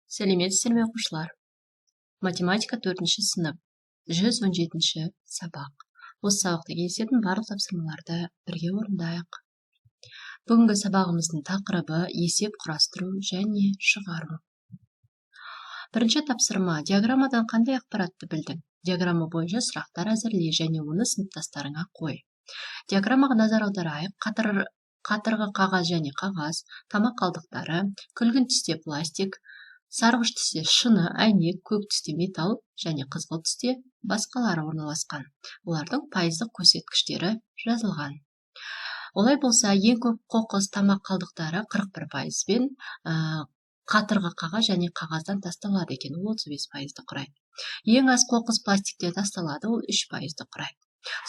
Сәлеметсіздер ме оқушылар? Математика 4-ші сынып, 117-ші сабақ. Осы сабақта кездесетін барлық тапсырмаларды бірге орындайық. Бүгінгі сабағымыздың тақырыбы есеп құрастыру және шығару. Бірінші тапсырма: диаграммадан қандай ақпаратты білдің? Диаграмма бойынша сұрақтар әзірле және оны сыныптастарыңа қой. Диаграммаға назар аударайық. Қатырғы қағаз және қағаз, тамақ қалдықтары, күлгін түсте пластик, сарғыш түсте шыны, әйнек, көк түсте металл және қызғылт түсте басқалары орналасқан. Олардың пайыздық көрсеткіштері жазылған. Олай болса, ең көп қоқыс тамақ қалдықтары 41%-пен, қатырғы қағаз және қағаздан тасталады екен, ол 35%-ды құрайды. Ең аз қоқыс пластиктен тасталады, ол 3%-ды құрайды.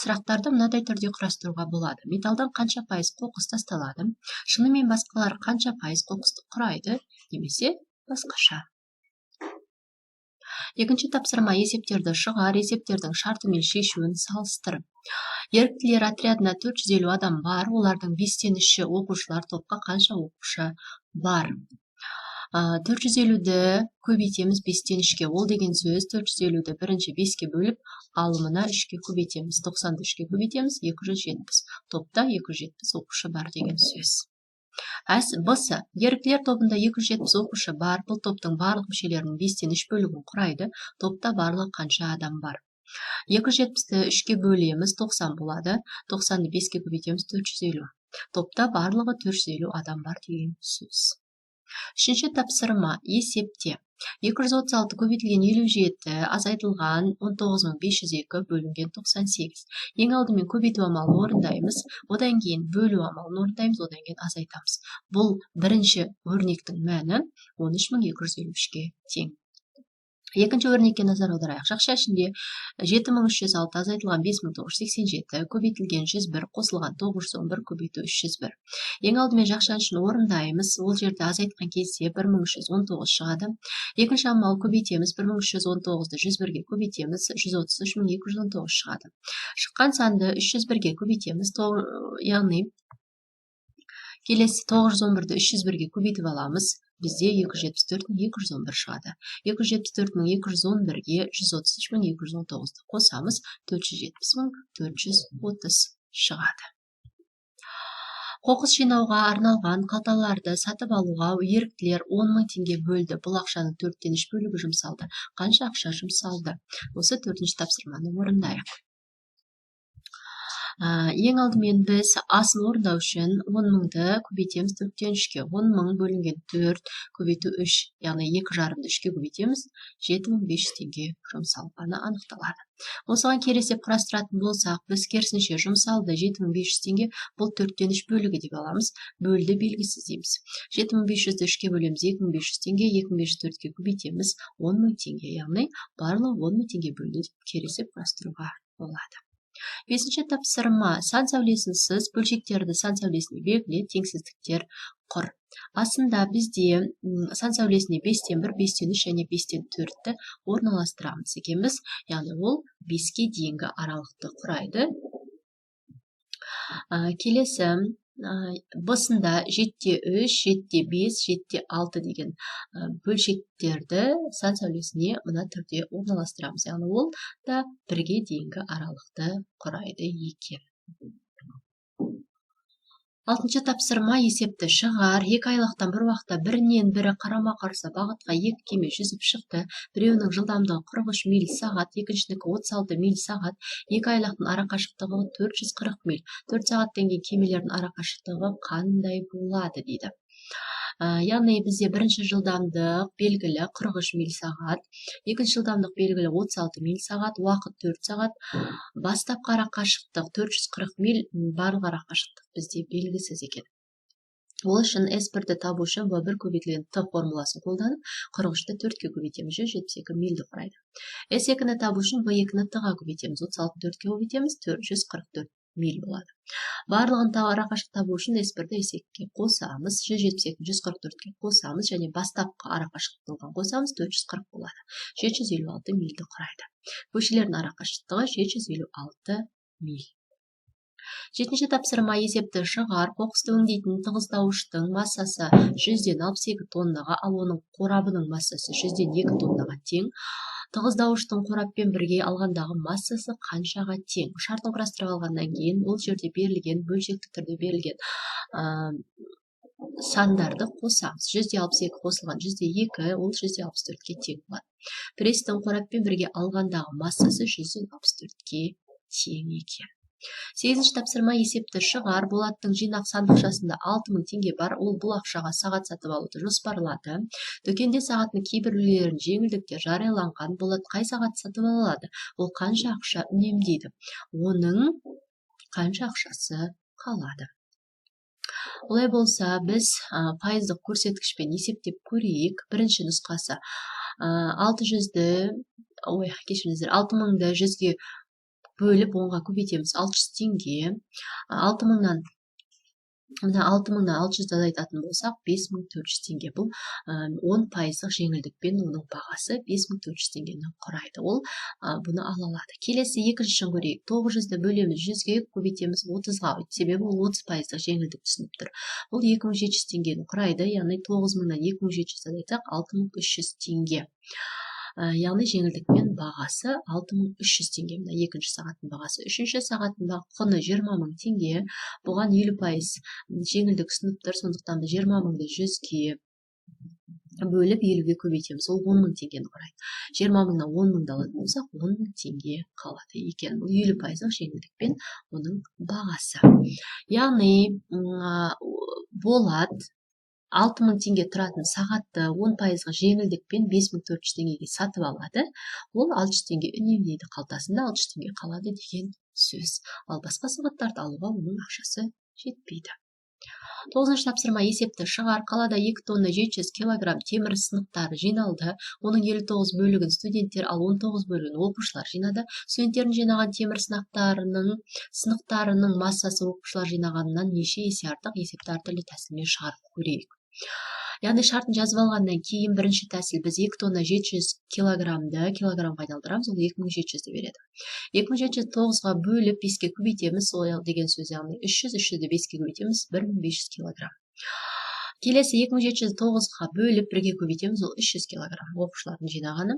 Сұрақтарды мынадай түрде құрастыруға болады. Металдан қанша пайыз қоқыс тасталады? Шыны мен басқалар қанша пайыз қоқысты құрайды? Немесе басқаша. Екінші тапсырма: есептерді шығар, есептердің шартымен шешуін салыстыр. Еріктілер отрядына 450 адам бар, олардың 5-3-і оқушылар, топқа қанша оқушы бар? 450-ді көбейтеміз 5-3-ке, ол деген сөз 450-ді бірінші 5-ке бөліп, алымына 3-ке көбейтеміз, 90-ды 3-ке көбейтеміз, 270. Топта 270 оқушы бар деген сөз. Б-сы: еріктілер тобында 270 оқушы бар, бұл топтың барлық мүшелерінің 5-3 бөлігін құрайды, топта барлығы қанша адам бар? 270-ті 3-ке бөлеміз, 90 болады, 90-ды 5-ке көбейтеміз, 450. Топта барлығы 450 адам бар деген сөз. Үшінші тапсырма: есепте. 236 көбейтілген 57 азайтылған 19502 бөлінген 98. Ең алдымен көбейту амалын орындаймыз, одан кейін бөлу амалын орындаймыз, одан кейін азайтамыз. Бұл бірінші өрнектің мәні 13253-ке тең. Екінші өрнекке назар аударайық. Жақша ішінде 7306 азайтылған 5987 көбейтілген 101 қосылған 911 көбейту 301. Ең алдымен жақша ішін орындаймыз. Ол жерде азайтқан кезде 1319 шығады. Екінші амал: көбейтеміз, 1319-ды 101-ге көбейтеміз, 133219 шығады. Шыққан санды 301-ге көбейтеміз, яғни келесі 911-ді 301-ге көбейтіп аламыз. Бізде 274.211 шығады. 274.211-ге 133.219-ды қосамыз, 470.430 шығады. Қоқыс жинауға арналған қалталарды сатып алуға еріктілер 10.000 теңге бөлді. Бұл ақшаның 4-3 бөлігі жұмсалды. Қанша ақша жұмсалды? Осы 4-ші тапсырманы орындайық. Ең алдымен біз асын орындау үшін 10.000-ді көбейтеміз 4-3-ке. 10.000 бөлінген 4 көбейту 3, яғни 2,5-ді 3-ке көбейтеміз, 7500 теңге жұмсалғаны анықталады. Осыған кересеп құрастыратын болсақ, біз керісінше жұмсалды 7500 теңге, бұл 4-3 бөлігі деп аламыз, бөлді белгісіз дейміз. 7500-ді 3-ке бөлеміз, 2500 теңге, 2500 4-ке көбейтеміз, 10.000 теңге, яғни барлығы 10.000 теңге бөлді деп кересеп құрастыруға болады. Бесінші тапсырма: сан сәулесінсіз бөлшектерді сан сәулесіне белгіле, теңсіздіктер құр. Асында бізде сан сәулесіне 5-1, 5-3 және 5-4-ті орналастырамыз екенбіз, яғни ол 5-ке дейінгі аралықты құрайды. Келесі Б-сында 7-3, 7-5, 7-6 деген бөлшектерді сан сәулесіне мына түрде орналастырамыз. Яғни ол да 1-ге дейінгі аралықты құрайды екен. Алтыншы тапсырма: есепті шығар. 2 айлақтан бір уақытта бірінен бірі қарама-қарсы бағытқа 2 кеме жүзіп шықты. Біреуінің жылдамдығы 43 миль сағат, екіншінікі 36 миль сағат. 2 айлақтың арақашықтығы 440 миль. 4 сағаттан кейін кемелердің арақашықтығы қандай болады дейді. Яғни бізде бірінші жылдамдық белгілі 43 миль сағат, екінші жылдамдық белгілі 36 миль сағат, уақыт 4 сағат, бастапқы арақашықтық 440 миль, барлық арақашықтық бізде белгісіз екен. Ол үшін S1-ді табу үшін V1 көбейтілген Т формуласын қолданып, 43-ті 4-ке көбейтеміз, 172 мильді құрайды. S2-ні табу үшін V2-ні Т-ға көбейтеміз, 36-ті 4-ке көбейтеміз, 444 миль болады. Барлығын арақашықтық табу үшін S1-ді S2-ге қосамыз, 172-ні 144-ке қосамыз және бастапқы арақашықтығын қосамыз, 440 болады. 756 мильді құрайды. Көшелердің арақашықтығы 756 миль. Жетінші тапсырма есепті шығар. Қоқысты өңдейтін тығыздауыштың массасы 100-62 тоннаға, ал оның қорабының массасы 100-2 тоннаға тең. Тығыздауыштың қораппен бірге алғандағы массасы қаншаға тең? Шартын құрастырып алғаннан кейін бұл жерде берілген, бөлшекті түрде берілген сандарды қосамыз. 162 қосылған 102 ол 164-ке тең болады. Престің қораппен бірге алғандағы массасы 164-ке тең екен. 8-ші тапсырма есепті шығар. Болаттың жинақ сандықшасында 6000 теңге бар. Ол бұл ақшаға сағат сатып алуды жоспарлады. Дүкенде сағаттың кейбір үлгілерін жеңілдікте жарияланған. Болат қай сағат сатып алады? Ол қанша ақша үнемдейді? Оның қанша ақшасы қалады? Олай болса, біз пайыздық көрсеткішпен есептеп көрейік. Бірінші нұсқасы 6000-ді 100-ге бөліп 10-ға көбейтеміз. 600 теңге. 6000-нан 600-ды азайтатын болсақ 5400 теңге. Бұл 10% жеңілдікпен оның бағасы 5400 теңгені құрайды. Ол бұны ала алады. Келесі екіншісін көрейік. 900-ді бөлеміз 100-ге көбейтеміз 30-ға. Себебі ол 30% жеңілдік түсініп тұр. Бұл 2700 теңгені құрайды. Яғни 9000-нан 2700 азайтсақ 6300 теңге. Яғни жеңілдікпен бағасы 6300 теңге. Мына екінші сағаттың бағасы. Үшінші сағаттың құны 20000 теңге. Бұған 50% жеңілдік ұсынып тұр. Сондықтан 20000-ды 100-ге бөліп 50-ге көбейтеміз. Ол 10.000 теңгені құрайды. 20000-нан 10.000-ды алатын болсақ 10.000 теңге қалады екен. Бұл 50% жеңілдікпен оның бағасы. Яғни Болат 6000 теңге тұратын сағатты 10% жеңілдікпен 5400 теңгеге сатып алады. Ол 600 теңге үнемдейді қалтасында, 600 теңге қалады деген сөз. Ал басқа сағаттарды алуға оның ақшасы жетпейді. 9-шы тапсырма есепті шығар. Қалада 2 тонна 700 килограмм темір сынықтары жиналды. Оның 59 бөлігін студенттер, ал 19 бөлігін оқушылар жинады. Студенттердің жинаған темір сынықтарының массасы оқушылар жинағаннан неше есе артық? Есепті әртүрлі тәсілмен шығарып көрейік. Яғни шартын жазып алғаннан кейін бірінші тәсіл біз 2 тонна 700 килограммды килограммға айналдырамыз, ол 2700-ді береді. 2700-ді 9-ға бөліп 5-ге көбейтеміз, ол деген сөз, яғни 300-ді 5-ге көбейтеміз, 1500 килограмм. Келесі 2700-ді 9-ға бөліп 1-ге көбейтеміз, ол 300 килограмм оқушылардың жинағаны.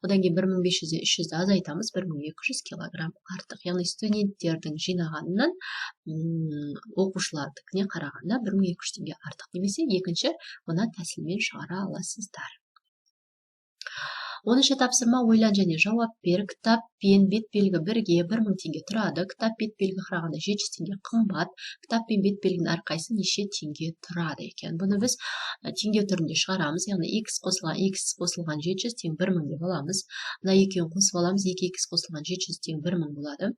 Одан кейін 1500-де 300-ді азайтамыз, 1200 килограмм артық. Яғни студенттердің жинағанынан оқушылардікіне қарағанда 1200 теңге артық. Немесе екінші мына тәсілмен шығара аласыздар. 10-шы тапсырма ойлан және жауап бер. Кітап пен бет белгі бірге 1000 теңге тұрады. Кітап бет белгі қарағанда 700 теңге қымбат. Кітап пен бет белгінің әрқайсысы неше теңге тұрады екен. Бұны біз теңге түрінде шығарамыз. Яғни x қосылған 700 тең 1000 деп аламыз. Мына екеуін қосып аламыз. 2x қосылған 700 тең 1000 болады.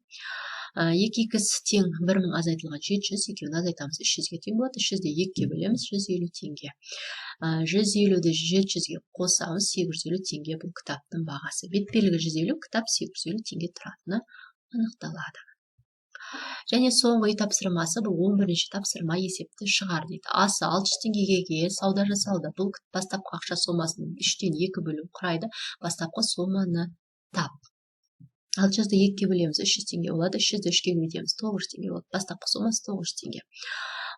2x тең 1000 азайтылған 700, екеуін азайтамыз 300-ге тең болады. 300-ді 2-ге бөлеміз, 150 теңге. 150-ді 700-ге қосамыз, 850 теңге бұл кітаптың бағасы. Бет белгі 150, кітап 850 теңге тұратыны анықталады. Және соңғы үй тапсырмасы, бұл 11-ші тапсырма есепті шығар дейді. Асы 600 теңгеге сауда жасалды. Бұл бастапқы ақша сомасының 3-тен 2 бөлім құрайды. Бастапқы соманы тап. 600-ды 2-ге бөлеміз, 300 теңге болады. 300-ді 3-ге бөлеміз, 900 теңге болады. Бастапқы сомасы 900 теңге.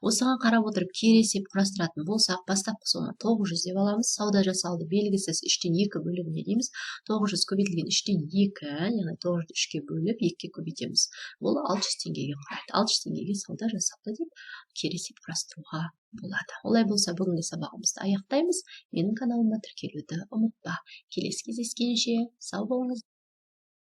Осыған қарап отырып кері есеп құрастыратын болсақ, бастапқы сома 900 деп аламыз. Сауда жасалды белгісіз 3-тен 2 бөлігіне дейміз. 900 көбейтілген 3-тен 2, яғни 900-ды 3-ге бөліп 2-ге көбейтеміз. Бұл 600 теңгеге құрайды. 600 теңгеге сауда жасалды деп кері есеп құрастыруға болады. Олай болса, бүгінгі сабағымызды аяқтаймыз. Менің каналыма тіркелуді ұмытпа. Келесі кездескенше сау болыңыз.